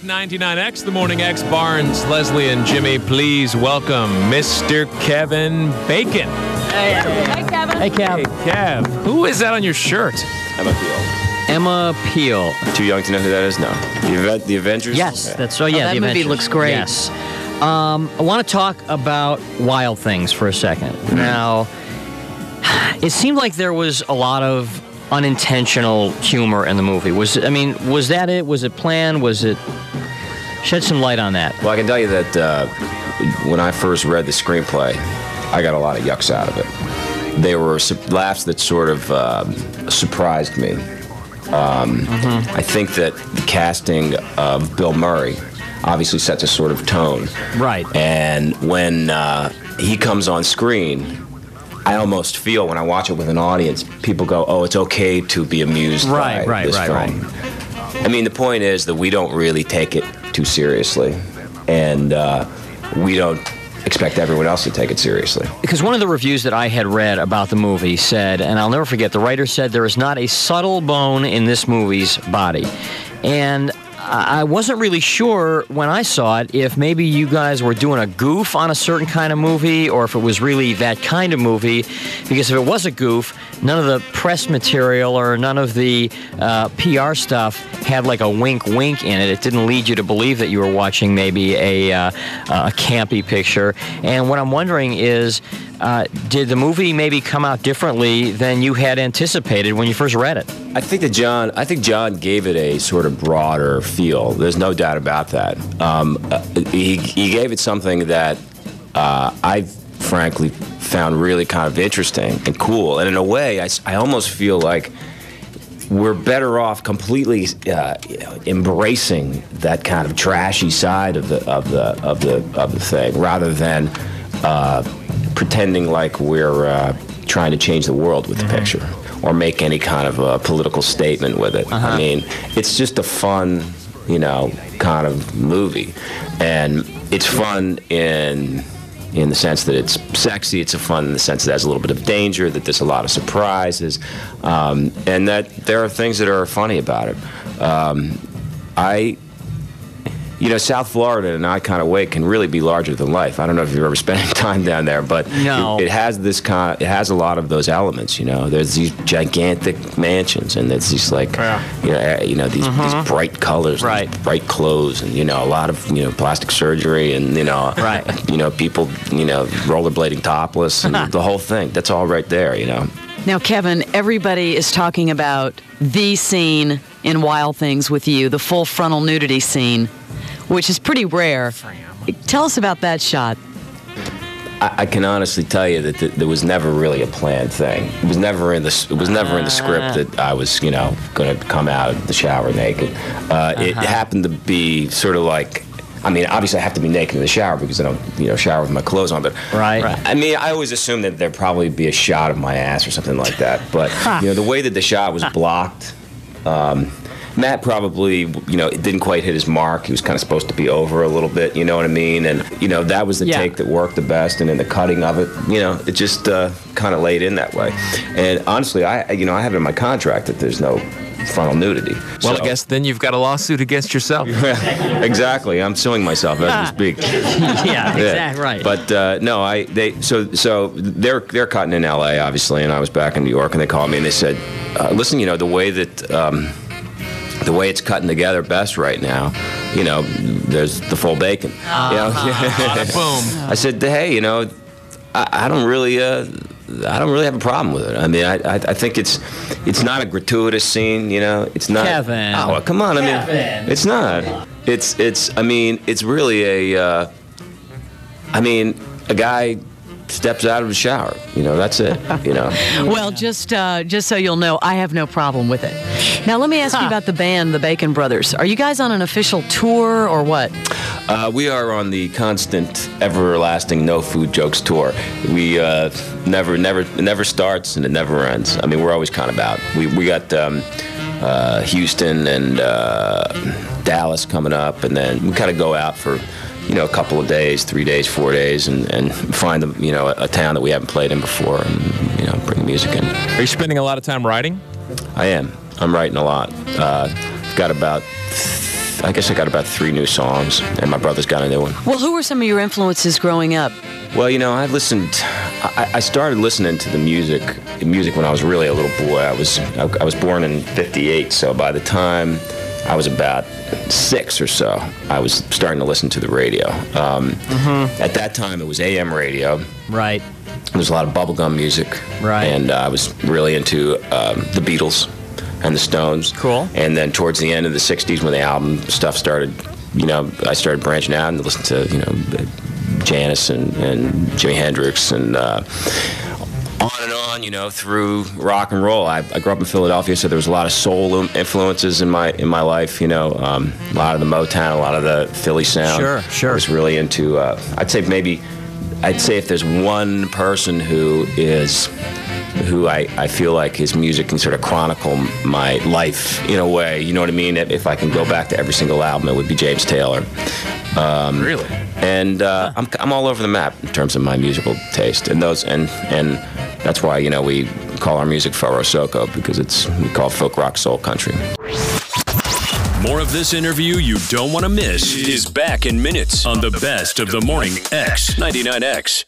99X, The Morning X, Barnes, Leslie, and Jimmy. Please welcome Mr. Kevin Bacon. Hey, Kevin. Hey, Kev. Hey, Kev. Who is that on your shirt? Emma Peel. Emma Peel. Too young to know who that is? No. The Avengers? Yes, Okay. that's so. Yeah, that the movie Avengers. looks great. Yes. I want to talk about Wild Things for a second. Now, it seemed like there was a lot of unintentional humor in the movie. Was that it? Was it planned? Was it? Shed some light on that. Well, I can tell you that when I first read the screenplay, I got a lot of yucks out of it. They were laughs that sort of surprised me. I think that the casting of Bill Murray obviously sets a sort of tone. Right. And when he comes on screen, I almost feel when I watch it with an audience, people go, "Oh, it's okay to be amused by this film." I mean, the point is that we don't really take it too seriously, and we don't expect everyone else to take it seriously. Because one of the reviews that I had read about the movie said, and I'll never forget, the writer said there is not a subtle bone in this movie's body. And I wasn't really sure when I saw it if maybe you guys were doing a goof on a certain kind of movie or if it was really that kind of movie. Because if it was a goof, none of the press material or none of the PR stuff had like a wink-wink in it. It didn't lead you to believe that you were watching maybe a campy picture. And what I'm wondering is, did the movie maybe come out differently than you had anticipated when you first read it? I think John gave it a sort of broader feel. There's no doubt about that. He gave it something that I frankly found really kind of interesting and cool. And in a way, I almost feel like we're better off completely embracing that kind of trashy side of the thing, rather than pretending like we're trying to change the world with the picture or make any kind of a political statement with it. I mean, it's just a fun, kind of movie, and it's fun in the sense that it's sexy. It's fun in the sense that it has a little bit of danger, that there's a lot of surprises, and that there are things that are funny about it. South Florida in an kind of way can really be larger than life. I don't know if you've ever spent any time down there, but no. It has a lot of those elements. There's these gigantic mansions, and there's these these bright colors, right, and bright clothes, and a lot of plastic surgery, and right, people rollerblading topless, and the whole thing. That's all right there. Now, Kevin, everybody is talking about the scene in Wild Things with you, the full frontal nudity scene, which is pretty rare. Fram. Tell us about that shot. I can honestly tell you that there was never really a planned thing. It was never in the script that I was going to come out of the shower naked. It happened to be sort of like, I mean, obviously I have to be naked in the shower because I don't, shower with my clothes on. But right. I mean, I always assumed that there'd probably be a shot of my ass or something like that. But the way that the shot was blocked, Matt probably, it didn't quite hit his mark. He was kind of supposed to be over a little bit, you know what I mean? And that was the take that worked the best. And in the cutting of it, it just kind of laid in that way. And honestly, I have it in my contract that there's no frontal nudity. Well, I guess then you've got a lawsuit against yourself. Exactly. I'm suing myself as we speak. Yeah, exactly right. But no, so they're cutting in L.A. obviously, and I was back in New York, and they called me and they said, listen, the way that the way it's cutting together best right now, there's the full bacon. Boom. I said, hey, I don't really have a problem with it. I mean, I think it's not a gratuitous scene, It's not. Kevin. Oh, come on. Kevin. I mean, it's not. It's. I mean, it's really a. A guy steps out of the shower. That's it. Well, just so you'll know, I have no problem with it. Now, let me ask you about the band, the Bacon Brothers. Are you guys on an official tour or what? We are on the constant, everlasting No Food Jokes tour. We it never starts and it never ends. I mean, we're always kind of out. We got Houston and Dallas coming up, and then we kind of go out for a couple of days, 3 days, 4 days, and find a town that we haven't played in before, and bring the music in. Are you spending a lot of time writing? I am. I'm writing a lot. Got about I guess I got about 3 new songs, and my brother's got a new one. Well, who were some of your influences growing up? Well, I started listening to the music when I was really a little boy. I was born in '58, so by the time I was about 6 or so, I was starting to listen to the radio. At that time, it was AM radio. Right. There was a lot of bubblegum music. Right. And I was really into the Beatles and the Stones. Cool. And then towards the end of the '60s, when the album stuff started, I started branching out and listened to, Janis and Jimi Hendrix and on and on, through rock and roll. I grew up in Philadelphia, so there was a lot of soul influences in my life. A lot of the Motown, a lot of the Philly sound. Sure. I was really into. I'd say if there's one person who I feel like his music can sort of chronicle my life in a way. You know what I mean? If I can go back to every single album, it would be James Taylor. Really? And I'm all over the map in terms of my musical taste, and that's why we call our music Foro Soko, because we call it folk rock soul country. More of this interview you don't want to miss is back in minutes on the best of the Morning X 99X.